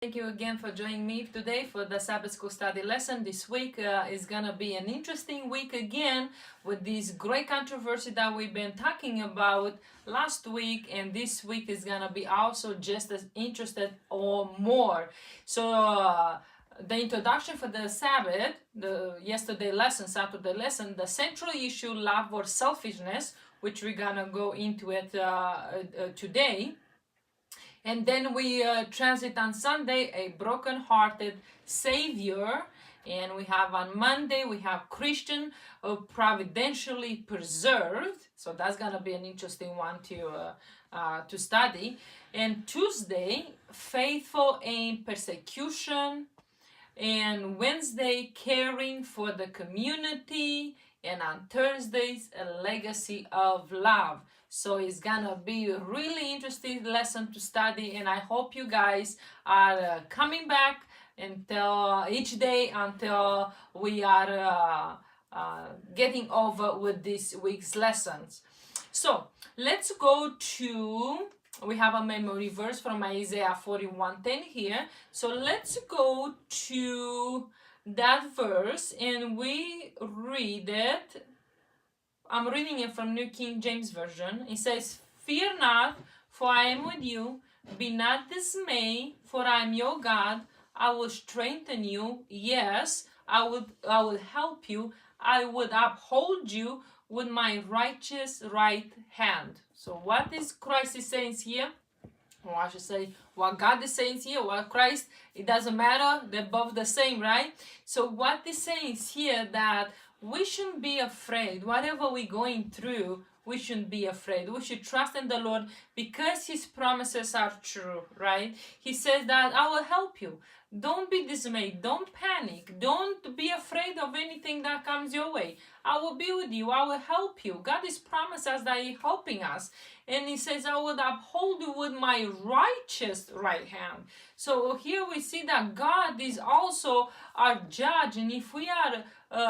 Thank you again for joining me today for the Sabbath School study lesson. This week is gonna be an interesting week again with this great controversy that we've been talking about last week, and this week is gonna be also just as interested or more. So the introduction for the Sabbath, the yesterday lesson, Saturday lesson, the central issue, love or selfishness, which we're gonna go into it today. And then we transit on Sunday, a broken-hearted Savior. And we have on Monday, we have Christian, providentially preserved. So that's going to be an interesting one to study. And Tuesday, faithful in persecution. And Wednesday, caring for the community. And on Thursdays, a legacy of love. So it's gonna be a really interesting lesson to study, and I hope you guys are coming back until each day until we are getting over with this week's lessons. So let's go to, we have a memory verse from Isaiah 41:10 here. So let's go to that verse and we read it. I'm reading it from New King James Version. It says, "Fear not, for I am with you. Be not dismayed, for I am your God. I will strengthen you. Yes, I will help you. I would uphold you with my righteous right hand." So what is Christ is saying here? Or I should say, what God is saying here, what Christ, it doesn't matter. They're both the same, right? So what he's saying is here that we shouldn't be afraid. Whatever we're going through, we shouldn't be afraid. We should trust in the Lord because His promises are true, right? He says that I will help you. Don't be dismayed. Don't panic. Don't be afraid of anything that comes your way. I will be with you. I will help you. God has promised us that He's helping us. And He says, I will uphold you with my righteous right hand. So here we see that God is also our judge. And if we are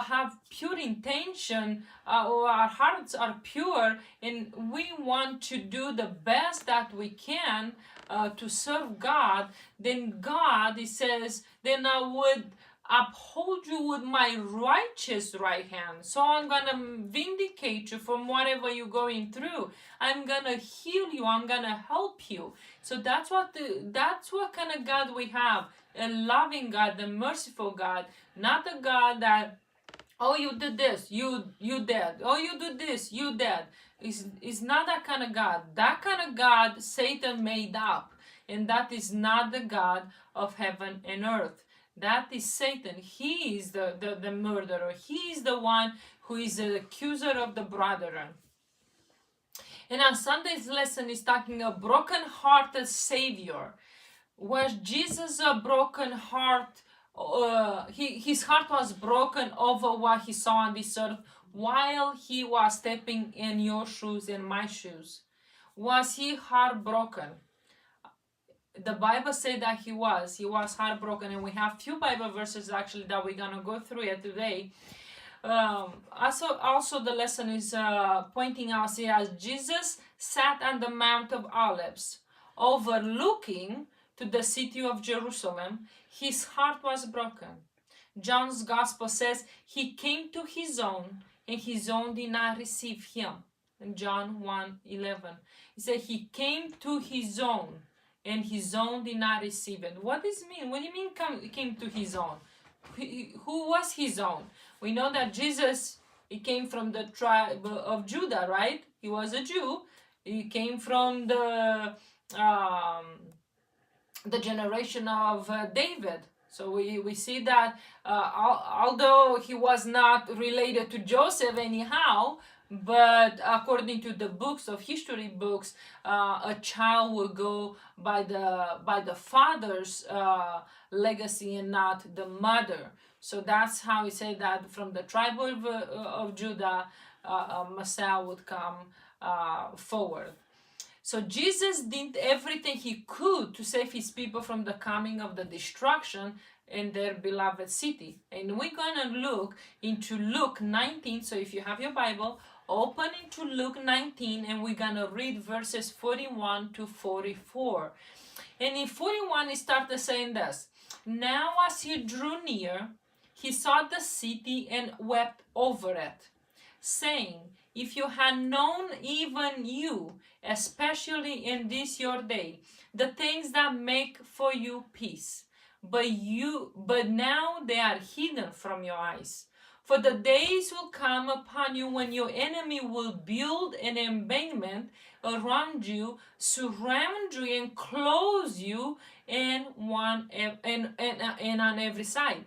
have pure intention or our hearts are pure and we want to do the best that we can to serve God, then God, He says, then I would uphold you with my righteous right hand. So I'm gonna vindicate you from whatever you're going through. I'm gonna heal you. I'm gonna help you. So that's what kind of God we have. A loving God, the merciful God, not a God that, oh, you did this, you dead. Oh, you did this, you dead. It's not that kind of God. That kind of God Satan made up. And that is not the God of heaven and earth. That is Satan. He is the murderer. He is the one who is the accuser of the brethren. And on Sunday's lesson is talking a broken-hearted Savior. Was Jesus a broken heart? His heart was broken over what he saw on this earth while he was stepping in your shoes and my shoes. Was he heartbroken? The Bible said that he was heartbroken, and we have few Bible verses actually that we're gonna go through it today. Also the lesson is pointing out here as Jesus sat on the Mount of Olives, overlooking to the city of Jerusalem. His heart was broken. John's gospel says he came to his own, and his own did not receive him. In John 1:11, he said he came to his own, and his own did not receive it. What does it mean? What do you mean came to his own? Who was his own? We know that Jesus, he came from the tribe of Judah, right? He was a Jew. He came from the generation of David. So we see that although he was not related to Joseph anyhow, but according to the books of history books, a child will go by the father's legacy and not the mother. So that's how we say that from the tribe of Judah, Messiah would come forward. So Jesus did everything he could to save his people from the coming of the destruction in their beloved city. And we're going to look into Luke 19. So if you have your Bible, opening to Luke 19, and we're gonna read verses 41 to 44. And in 41, he started saying this. Now as he drew near, he saw the city and wept over it, saying, if you had known, even you, especially in this your day, the things that make for you peace, but now they are hidden from your eyes. For the days will come upon you when your enemy will build an embankment around you, surround you, and close you in and on every side.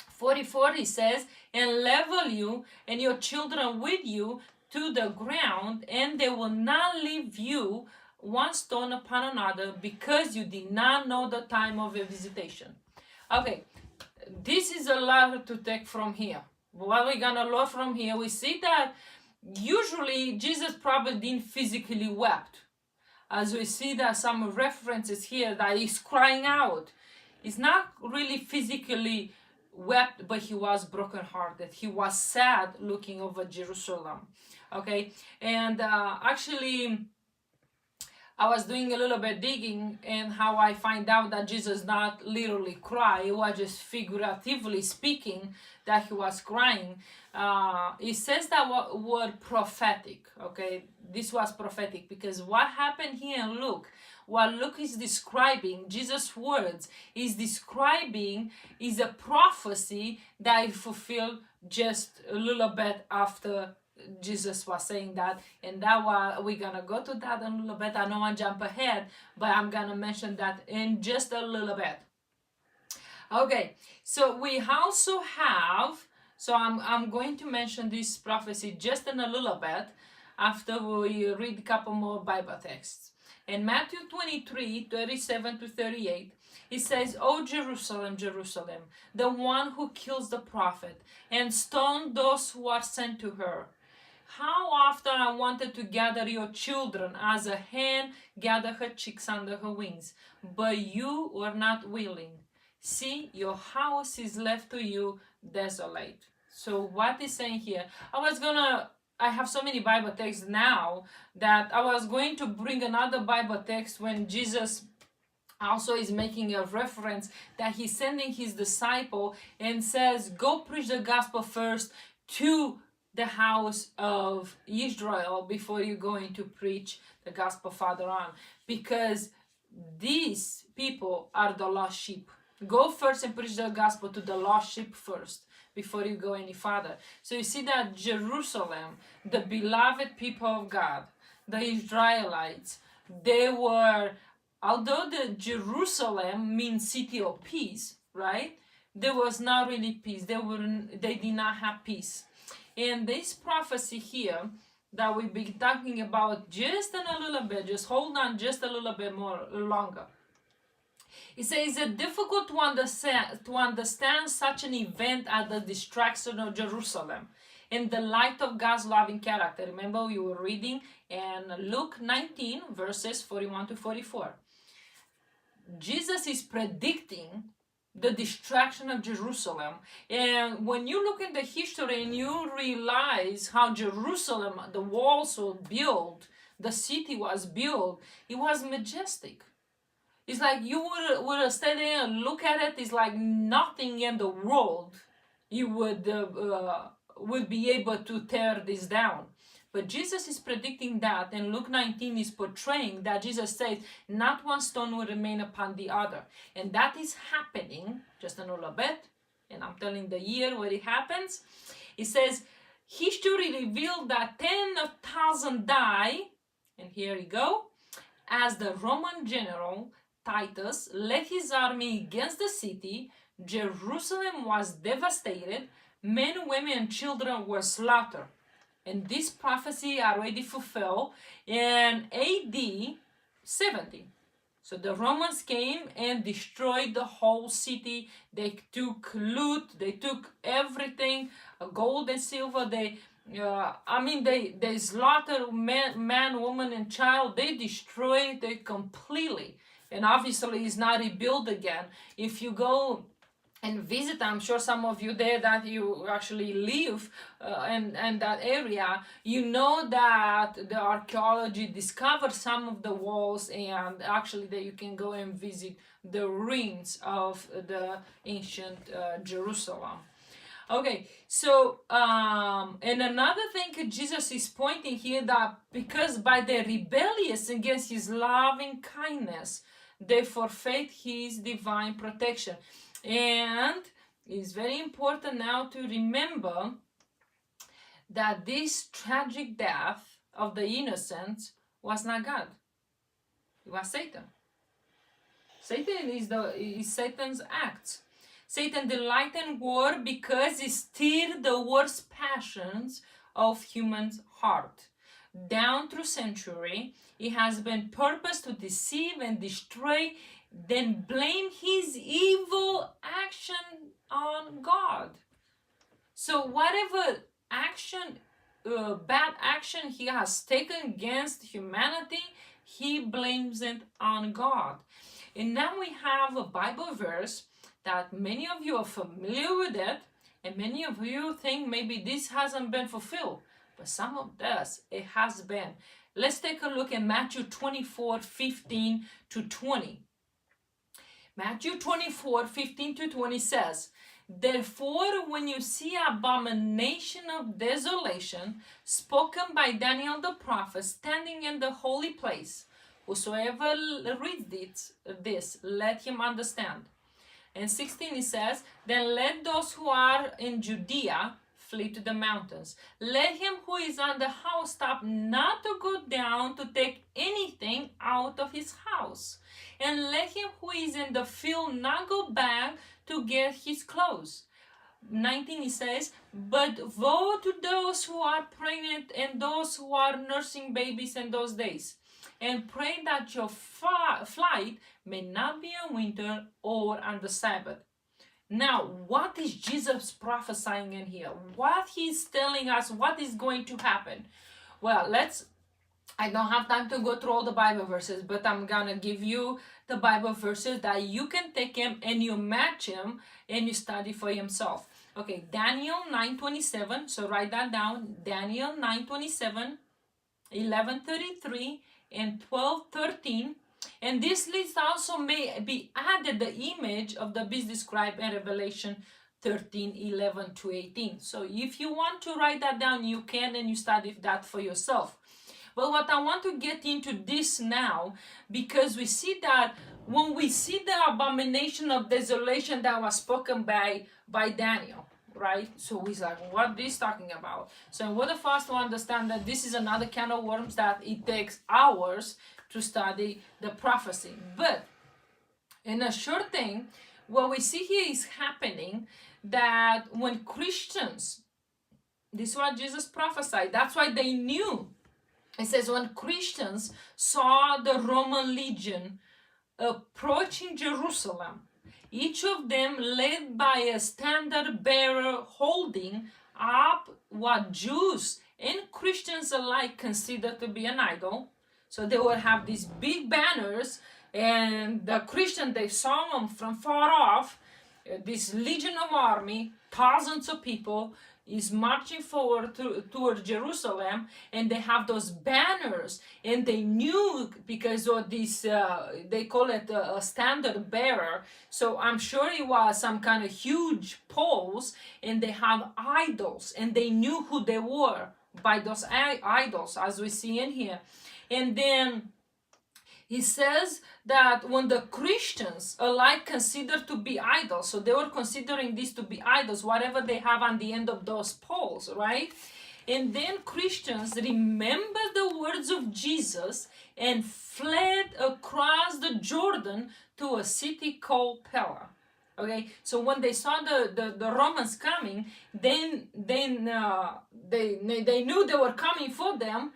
44, he says, and level you and your children with you to the ground, and they will not leave you one stone upon another, because you did not know the time of your visitation. Okay, this is a lot to take from here. What we're gonna learn from here, we see that usually Jesus probably didn't physically wept, as we see that some references here that he's crying out. He's not really physically wept, but he was brokenhearted. He was sad looking over Jerusalem. Okay, and actually, I was doing a little bit digging, and how I find out that Jesus not literally cry, it was just figuratively speaking that he was crying. It says that word prophetic, okay? This was prophetic, because what happened here in Luke, what Luke is describing, Jesus' words, is describing, is a prophecy that is fulfilled just a little bit after Jesus was saying that, and that we're gonna go to that in a little bit. I don't want to jump ahead, but I'm gonna mention that in just a little bit. Okay, so we also have, so I'm going to mention this prophecy just in a little bit after we read a couple more Bible texts. In Matthew 23, 37 to 38, it says, O Jerusalem, Jerusalem, the one who kills the prophet and stones those who are sent to her. How often I wanted to gather your children as a hen gathers her chicks under her wings, but you were not willing. See, your house is left to you desolate. So what is saying here? I have so many Bible texts now that I was going to bring another Bible text when Jesus also is making a reference that he's sending his disciple and says, go preach the gospel first to the house of Israel before you're going to preach the gospel further on, because these people are the lost sheep. Go first and preach the gospel to the lost sheep first before you go any further. So you see that Jerusalem, the beloved people of God, the Israelites, they were, although the Jerusalem means city of peace, right? There was not really peace. They did not have peace. And this prophecy here that we've been talking about just in a little bit, just hold on just a little bit more longer. It says it's difficult to understand such an event as the destruction of Jerusalem in the light of God's loving character. Remember, we were reading in Luke 19, verses 41 to 44. Jesus is predicting the destruction of Jerusalem. And when you look at the history and you realize how Jerusalem, the walls were built, the city was built, it was majestic. It's like you would stay there and look at it. It's like nothing in the world you would be able to tear this down. But Jesus is predicting that, and Luke 19 is portraying that Jesus says, not one stone will remain upon the other. And that is happening just in a little bit, and I'm telling the year where it happens. It says, history revealed that 10,000 die, and here we go, as the Roman general Titus led his army against the city. Jerusalem was devastated. Men, women, and children were slaughtered. And this prophecy already fulfilled in AD 70. So the Romans came and destroyed the whole city. They took loot, they took everything, gold and silver. They slaughtered man, woman, and child. They destroyed it completely. And obviously it's not rebuilt again. If you go and visit. I'm sure some of you there that you actually live in that area, you know that the archaeology discovered some of the walls, and actually that you can go and visit the ruins of the ancient Jerusalem. Okay, so and another thing Jesus is pointing here, that because by their rebellious against his loving kindness, they forfeit his divine protection. And it's very important now to remember that this tragic death of the innocents was not God. It was Satan. Satan is Satan's act. Satan delights in war because it stirs the worst passions of human's heart. Down through century, it has been purposed to deceive and destroy, then blame his evil action on God. So whatever action, bad action he has taken against humanity, he blames it on God. And now we have a Bible verse that many of you are familiar with it, and many of you think maybe this hasn't been fulfilled, but some of us, it has been. Let's take a look at Matthew 24:15 to 20. Matthew 24:15 to 20 says, "Therefore, when you see abomination of desolation spoken by Daniel the prophet standing in the holy place, whosoever reads this, let him understand." And 16 it says, "Then let those who are in Judea flee to the mountains. Let him who is on the housetop not to go down to take anything out of his house. And let him who is in the field not go back to get his clothes." 19 it says, "But woe to those who are pregnant and those who are nursing babies in those days. And pray that your flight may not be in winter or on the Sabbath." Now, what is Jesus prophesying in here? What he's telling us, what is going to happen? Well, I don't have time to go through all the Bible verses, but I'm gonna give you the Bible verses that you can take them and you match them and you study for yourself. Okay, Daniel 9:27, so write that down. Daniel 9:27, 11:33, and 12:13. And this list also may be added the image of the beast described in Revelation 13:11 to 18. So if you want to write that down, you can, and you study that for yourself. But what I want to get into this now, because we see that when we see the abomination of desolation that was spoken by Daniel, right? So we're like, what is talking about? So in order for us to understand that this is another can of worms that it takes hours to study the prophecy. But in a short thing, what we see here is happening that when Christians, this is what Jesus prophesied, that's why they knew. It says when Christians saw the Roman legion approaching Jerusalem, each of them led by a standard bearer holding up what Jews and Christians alike consider to be an idol. So they would have these big banners, and the Christian, they saw them from far off. This legion of army, thousands of people, is marching forward toward Jerusalem, and they have those banners, and they knew because of this, they call it a standard bearer. So I'm sure it was some kind of huge poles, and they have idols, and they knew who they were by those idols, as we see in here. And then he says that when the Christians alike considered to be idols, so they were considering this to be idols, whatever they have on the end of those poles, right? And then Christians remembered the words of Jesus and fled across the Jordan to a city called Pella. Okay, so when they saw the Romans coming, then they knew they were coming for them,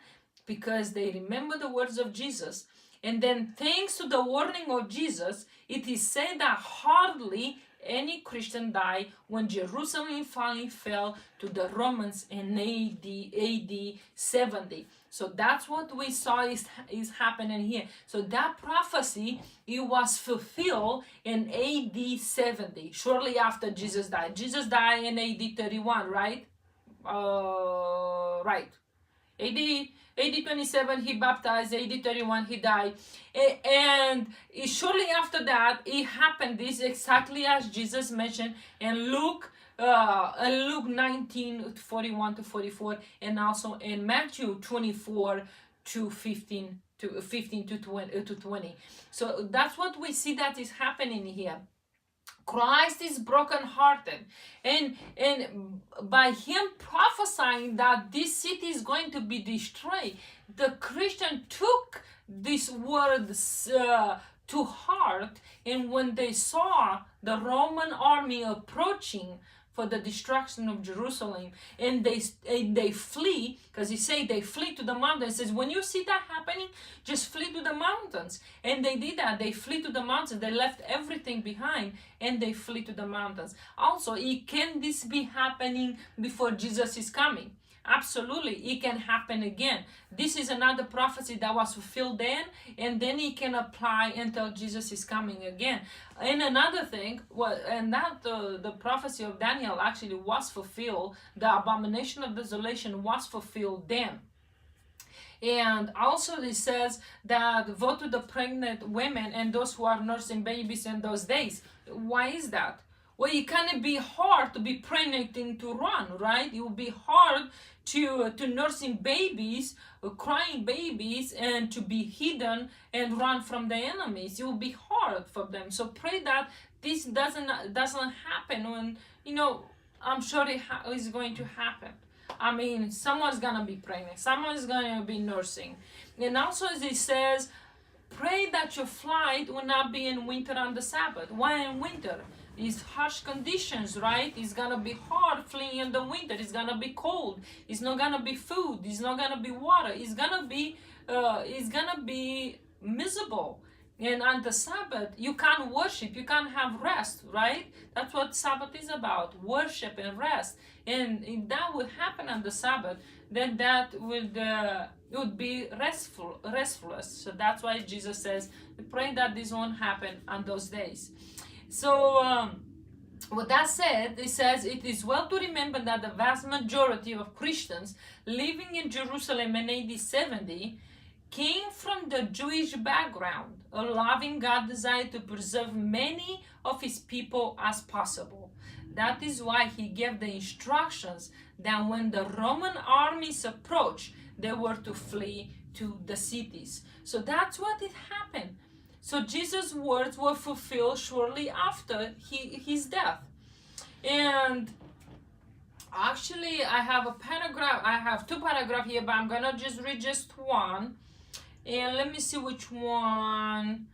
because they remember the words of Jesus. And then thanks to the warning of Jesus, it is said that hardly any Christian die when Jerusalem finally fell to the Romans in AD 70. So that's what we saw is happening here. So that prophecy, it was fulfilled in AD 70, shortly after Jesus died. Jesus died in AD 31, right? Right. AD 27 he baptized, AD 31 he died, and shortly after that it happened this exactly as Jesus mentioned in Luke 19 41 to 44, and also in Matthew 24 to 15 to 20. So that's what we see that is happening here. Christ is brokenhearted, and by him prophesying that this city is going to be destroyed, the Christian took these words to heart, and when they saw the Roman army approaching for the destruction of Jerusalem, and they flee, because he say they flee to the mountains. It says when you see that happening, just flee to the mountains. And they did that. They flee to the mountains. They left everything behind and they flee to the mountains. Also, can this be happening before Jesus is coming? Absolutely, it can happen again. This is another prophecy that was fulfilled then, and then it can apply until Jesus is coming again. And another thing, the prophecy of Daniel actually was fulfilled. The abomination of desolation was fulfilled then. And also it says that woe to the pregnant women and those who are nursing babies in those days. Why is that? Well, it can be hard to be pregnant and to run, right? It will be hard to nursing babies, crying babies, and to be hidden and run from the enemies. It will be hard for them. So pray that this doesn't happen. When I'm sure it is going to happen. I mean, someone's gonna be pregnant, someone's gonna be nursing. And also, as it says, pray that your flight will not be in winter on the Sabbath. Why in winter? It's harsh conditions, right? It's gonna be hard fleeing in the winter. It's gonna be cold. It's not gonna be food. It's not gonna be water. It's gonna be miserable. And on the Sabbath, you can't worship. You can't have rest, right? That's what Sabbath is about: worship and rest. And if that would happen on the Sabbath, then that would be restless. So that's why Jesus says, pray that this won't happen on those days. So with that said, it says it is well to remember that the vast majority of Christians living in Jerusalem in AD 70 came from the Jewish background. A loving God desired to preserve many of his people as possible. That is why he gave the instructions that when the Roman armies approached, they were to flee to the cities. So that's what it happened. So Jesus' words were fulfilled shortly after his death. And actually, I have two paragraphs here, but I'm gonna just read just one. And let me see which one.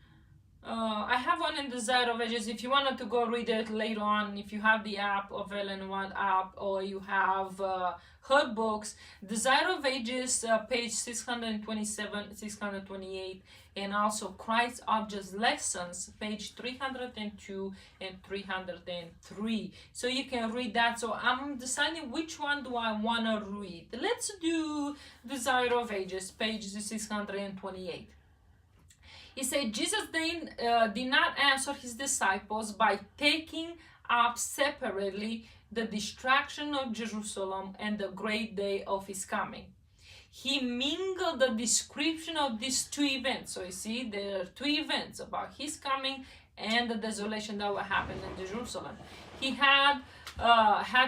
I have one in Desire of Ages. If you wanted to go read it later on, if you have the app of Ellen White app, or you have her books, Desire of Ages, page 627, 628, and also Christ's Objects Lessons, page 302 and 303. So you can read that. So I'm deciding which one do I want to read. Let's do Desire of Ages, page 628. He said, Jesus did not answer his disciples by taking up separately the destruction of Jerusalem and the great day of his coming. He mingled the description of these two events. So you see, there are two events about his coming and the desolation that will happen in Jerusalem. He had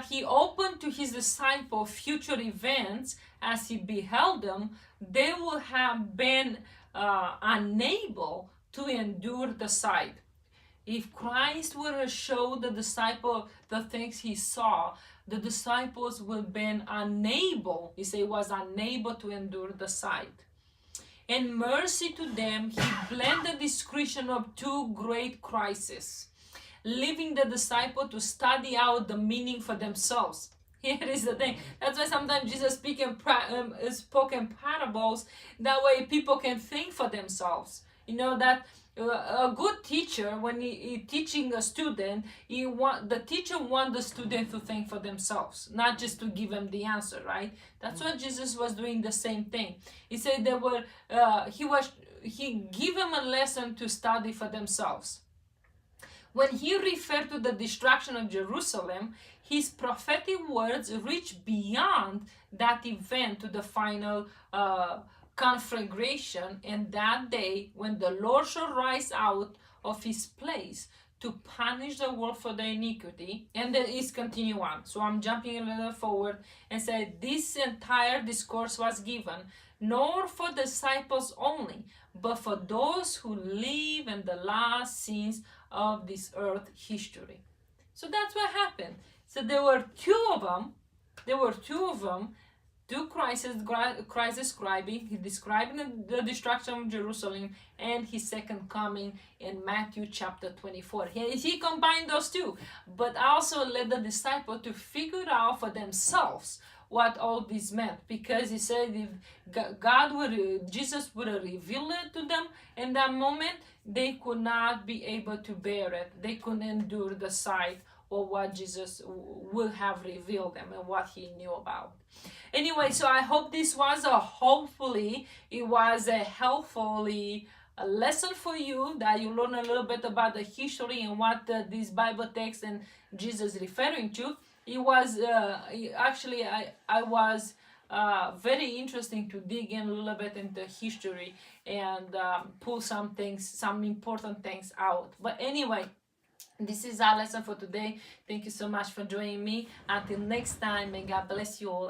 he opened to his disciples future events as he beheld them, they would have been unable to endure the sight. If Christ were to show the disciple the things he saw, the disciples would have been unable, he said, was unable to endure the sight. In mercy to them, he blended the description of two great crises, leaving the disciple to study out the meaning for themselves. Here is the thing. That's why sometimes Jesus spoke in parables. That way people can think for themselves. You know, that A good teacher, when he teaching a student, the teacher want the student to think for themselves, not just to give them the answer, right? That's what Jesus was doing, the same thing. He said they were he give them a lesson to study for themselves. When he referred to the destruction of Jerusalem, his prophetic words reached beyond that event to the final conflagration, and that day when the Lord shall rise out of his place to punish the world for their iniquity. And then it's continue on. So I'm jumping a little forward and say this entire discourse was given nor for disciples only, but for those who live in the last scenes of this earth history. So that's what happened. So there were two of them. Two Christ describing. He describing the destruction of Jerusalem and his second coming in Matthew chapter 24. He combined those two, but also led the disciples to figure out for themselves what all this meant, because he said if Jesus would have revealed it to them in that moment, they could not be able to bear it. They couldn't endure the sight of what Jesus would have revealed them and what he knew about. Anyway, so I hope this was hopefully it was a helpfully a lesson for you, that you learn a little bit about the history and what this Bible text and Jesus referring to. It was actually I was very interesting to dig in a little bit into history and pull some important things out. But anyway, this is our lesson for today. Thank you so much for joining me. Until next time, may God bless you all.